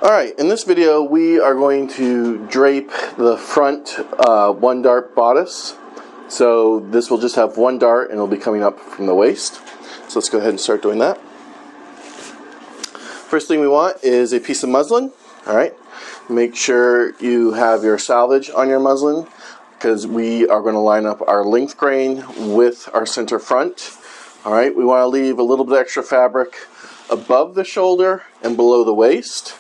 Alright, in this video we are going to drape the front one dart bodice. So this will just have one dart and it'll be coming up from the waist. So let's go ahead and start doing that. First thing we want is a piece of muslin. Alright, make sure you have your salvage on your muslin because we are going to line up our length grain with our center front. Alright, we want to leave a little bit extra fabric above the shoulder and below the waist.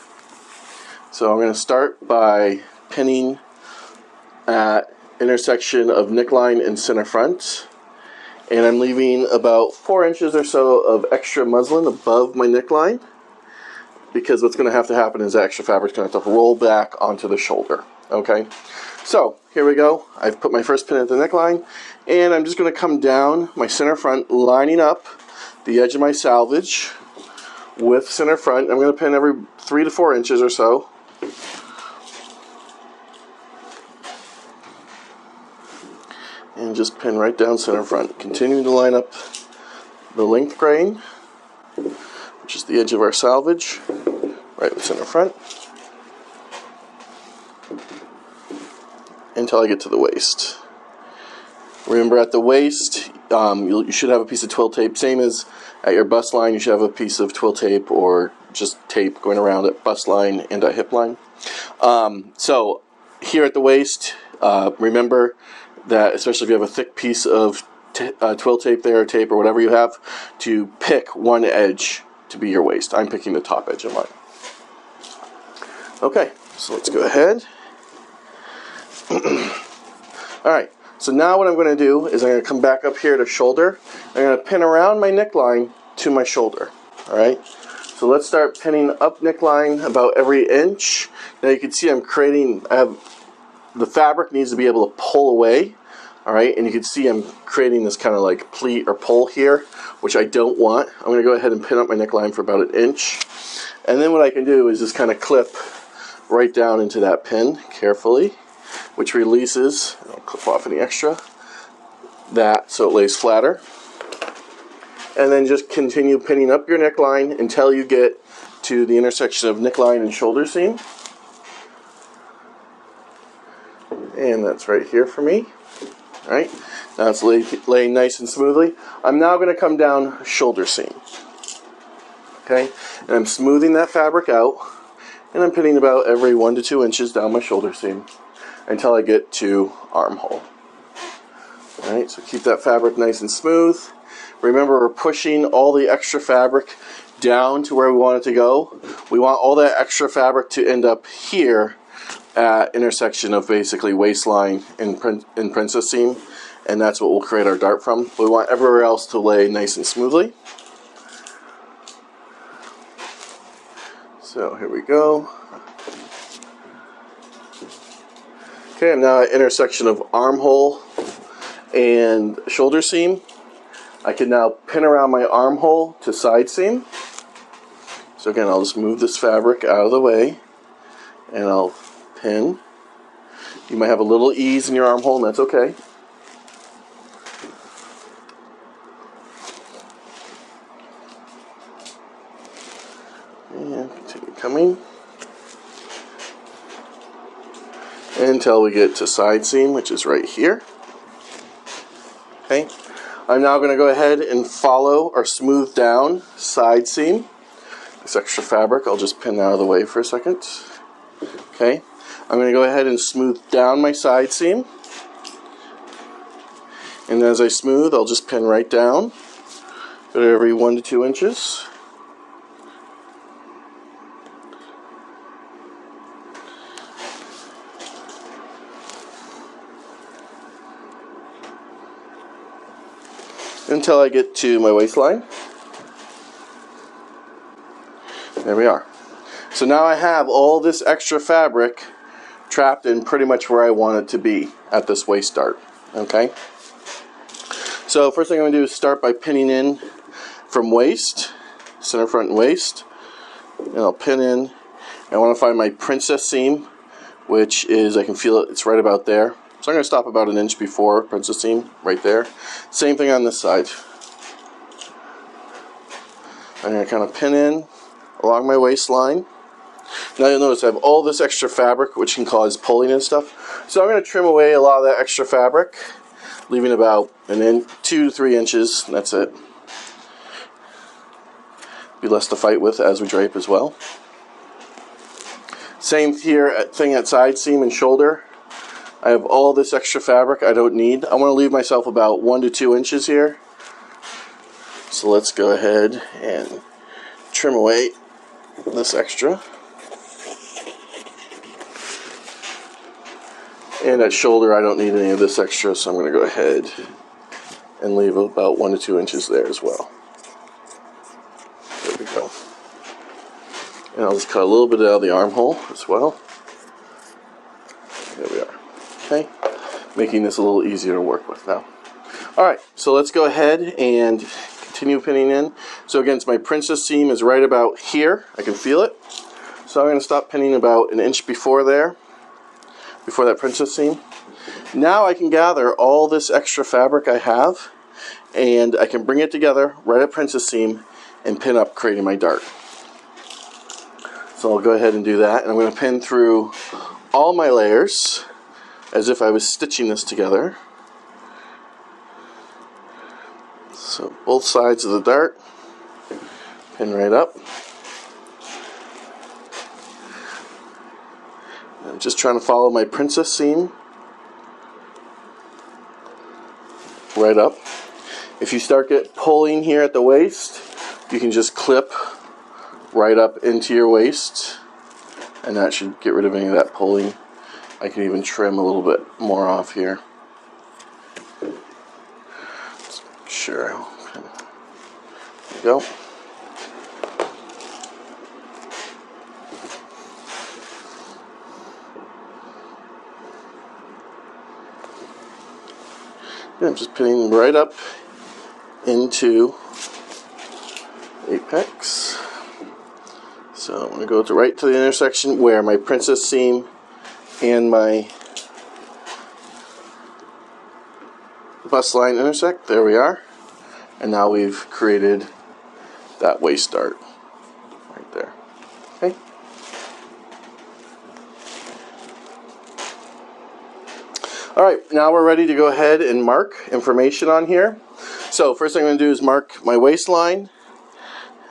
So I'm going to start by pinning at intersection of neckline and center front. And I'm leaving about 4 inches or so of extra muslin above my neckline, because what's going to happen is the extra fabric is going to have to roll back onto the shoulder. Okay, so here we go. I've put my first pin at the neckline, and I'm just going to come down my center front, lining up the edge of my salvage with center front. I'm going to pin every 3 to 4 inches or so. And just pin right down center front. Continuing to line up the length grain, which is the edge of our salvage, right with center front, until I get to the waist. Remember, at the waist, you should have a piece of twill tape, same as at your bust line. You should have a piece of twill tape or just tape going around at bust line and at hip line. So here at the waist, remember that, especially if you have a thick piece of twill tape there, or tape, or whatever you have, to pick one edge to be your waist. I'm picking the top edge of mine. Okay, so let's go ahead. Alright, so now what I'm going to do is I'm going to come back up here to shoulder. I'm going to pin around my neckline to my shoulder. Alright, so let's start pinning up neckline about every inch. Now you can see the fabric needs to be able to pull away. Alright, and you can see I'm creating this kind of like pleat or pull here, which I don't want. I'm going to go ahead and pin up my neckline for about an inch. And then what I can do is just kind of clip right down into that pin carefully, which releases, I'll clip off any extra, that so it lays flatter. And then just continue pinning up your neckline until you get to the intersection of neckline and shoulder seam. And that's right here for me. Alright, now it's laying nice and smoothly. I'm now going to come down shoulder seam. Okay, and I'm smoothing that fabric out, and I'm pinning about every 1 to 2 inches down my shoulder seam until I get to armhole. Alright, so keep that fabric nice and smooth. Remember, we're pushing all the extra fabric down to where we want it to go. We want all that extra fabric to end up here at intersection of basically waistline and princess seam, and that's what we'll create our dart from. We want everywhere else to lay nice and smoothly. So here we go. Okay, I'm now at intersection of armhole and shoulder seam. I can now pin around my armhole to side seam. So again, I'll just move this fabric out of the way and I'll pin. You might have a little ease in your armhole, and that's okay. And continue coming until we get to side seam, which is right here. Okay, I'm now going to go ahead and follow or smooth down side seam. This extra fabric I'll just pin out of the way for a second. Okay, I'm going to go ahead and smooth down my side seam, and as I smooth, I'll just pin right down at every 1 to 2 inches. Until I get to my waistline. There we are. So now I have all this extra fabric trapped in pretty much where I want it to be at this waist dart. Okay? So first thing I'm going to do is start by pinning in from waist, center front and waist. And I'll pin in. I want to find my princess seam, which is, I can feel it, it's right about there. So I'm going to stop about an inch before princess seam, right there. Same thing on this side. I'm going to kind of pin in along my waistline. Now you'll notice I have all this extra fabric, which can cause pulling and stuff. So I'm going to trim away a lot of that extra fabric, leaving about 2 to 3 inches, and that's it. Be less to fight with as we drape as well. Same here, thing at side seam and shoulder. I have all this extra fabric I don't need. I want to leave myself about 1 to 2 inches here. So let's go ahead and trim away this extra. And at shoulder I don't need any of this extra, so I'm going to go ahead and leave about 1 to 2 inches there as well. There we go. And I'll just cut a little bit out of the armhole as well. There we are. Okay, making this a little easier to work with now. Alright, so let's go ahead and continue pinning in. So again, my princess seam is right about here. I can feel it. So I'm going to stop pinning about 1 inch before there, before that princess seam. Now I can gather all this extra fabric I have, and I can bring it together right at princess seam and pin up, creating my dart. So I'll go ahead and do that, and I'm going to pin through all my layers as if I was stitching this together. So both sides of the dart, pin right up. I'm just trying to follow my princess seam right up. If you start pulling here at the waist, you can just clip right up into your waist, and that should get rid of any of that pulling. I can even trim a little bit more off here. Sure. There we go. And I'm just pinning right up into apex. So I'm going to go right to the intersection where my princess seam and my bust line intersect. There we are. And now we've created that waist dart right there. Okay. Alright, now we're ready to go ahead and mark information on here. So first thing I'm going to do is mark my waistline,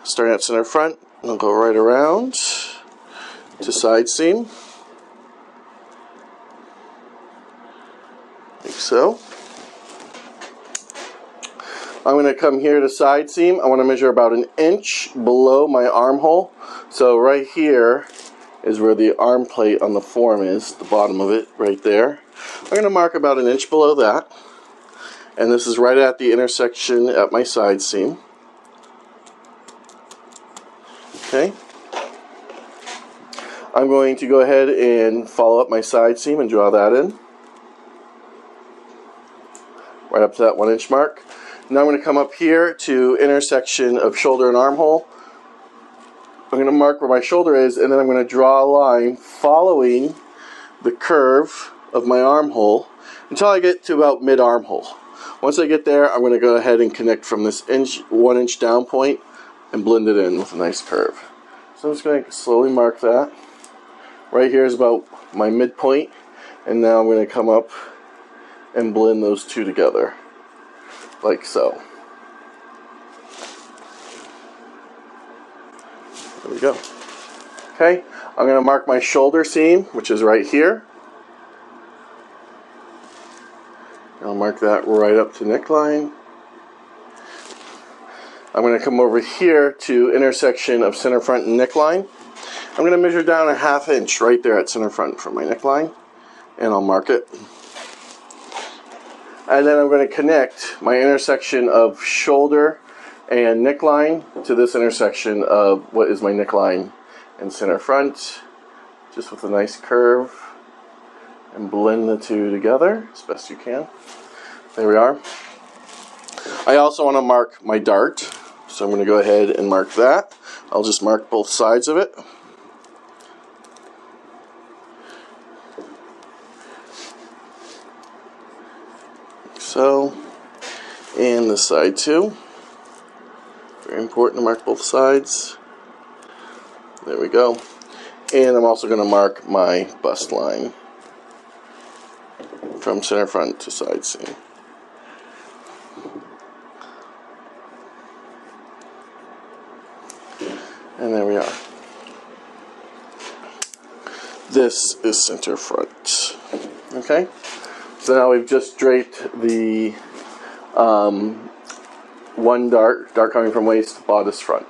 starting at center front, and I'll go right around to side seam, like so. I'm going to come here to side seam. I want to measure about 1 inch below my armhole. So right here is where the arm plate on the form is, the bottom of it, right there. I'm going to mark about 1 inch below that. And this is right at the intersection at my side seam. Okay. I'm going to go ahead and follow up my side seam and draw that in. Right up to that 1 inch mark. Now I'm going to come up here to intersection of shoulder and armhole. I'm going to mark where my shoulder is, and then I'm going to draw a line following the curve of my armhole until I get to about mid armhole. Once I get there, I'm going to go ahead and connect from this 1 inch down point and blend it in with a nice curve. So I'm just going to slowly mark that. Right here is about my midpoint, and now I'm going to come up and blend those two together, like so. There we go. Okay, I'm going to mark my shoulder seam, which is right here. I'll mark that right up to neckline. I'm going to come over here to intersection of center front and neckline. I'm going to measure down 1/2 inch right there at center front from my neckline, and I'll mark it. And then I'm going to connect my intersection of shoulder and neckline to this intersection of what is my neckline and center front, just with a nice curve, and blend the two together as best you can. There we are. I also want to mark my dart, so I'm going to go ahead and mark that. I'll just mark both sides of it. So, and this side too. Very important to mark both sides. There we go. And I'm also going to mark my bust line from center front to side seam. And there we are. This is center front. Okay? So now we've just draped the one dart coming from waist, bodice front.